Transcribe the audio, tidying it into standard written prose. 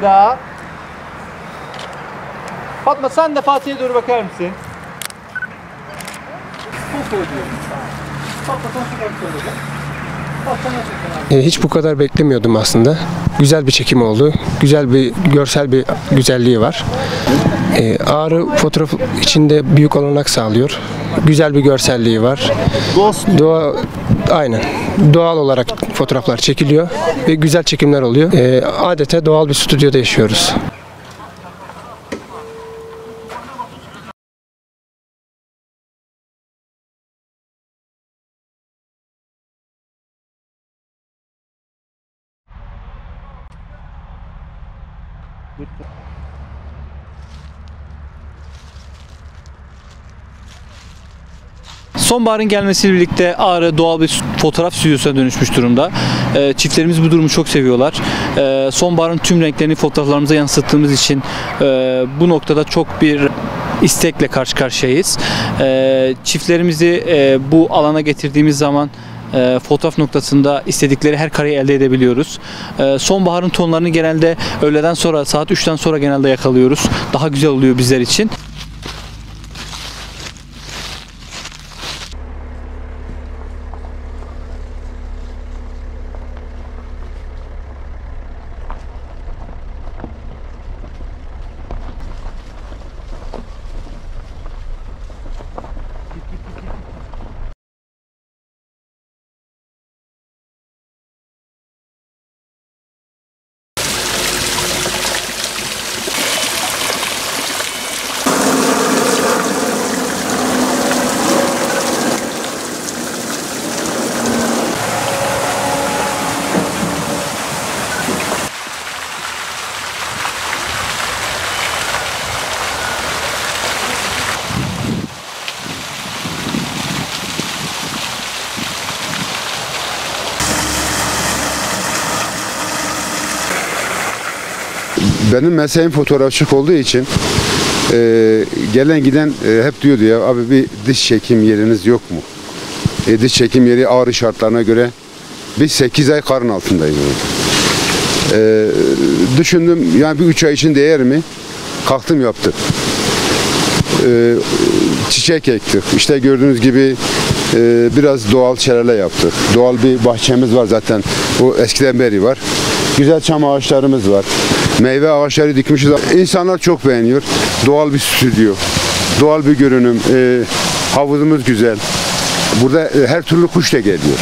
Daha. Fatma sen de Fatih'e doğru bakar mısın? Hiç bu kadar beklemiyordum aslında. Güzel bir çekim oldu. Güzel bir görsel bir güzelliği var. Ağrı fotoğraf içinde büyük olanak sağlıyor. Güzel bir görselliği var. Aynen. Doğal olarak fotoğraflar çekiliyor ve güzel çekimler oluyor. Adeta doğal bir stüdyoda yaşıyoruz. Sonbaharın gelmesiyle birlikte Ağrı doğal bir fotoğraf stüdyosuna dönüşmüş durumda. Çiftlerimiz bu durumu çok seviyorlar. Sonbaharın tüm renklerini fotoğraflarımıza yansıttığımız için bu noktada çok bir istekle karşı karşıyayız. Çiftlerimizi bu alana getirdiğimiz zaman fotoğraf noktasında istedikleri her kareyi elde edebiliyoruz. Sonbaharın tonlarını genelde öğleden sonra, saat 3'ten sonra genelde yakalıyoruz. Daha güzel oluyor bizler için. Benim mesleğim fotoğrafçılık olduğu için gelen giden hep diyordu ya abi bir dış çekim yeriniz yok mu? Dış çekim yeri Ağrı şartlarına göre biz 8 ay karın altındayız. Düşündüm yani bir 3 ay için değer mi? Kalktım yaptık. Çiçek ektik. İşte gördüğünüz gibi biraz doğal şelale yaptık. Doğal bir bahçemiz var zaten. O eskiden beri var. Güzel çam ağaçlarımız var. Meyve ağaçları dikmişiz. İnsanlar çok beğeniyor. Doğal bir stüdyo. Doğal bir görünüm. Havuzumuz güzel. Burada her türlü kuş da geliyor.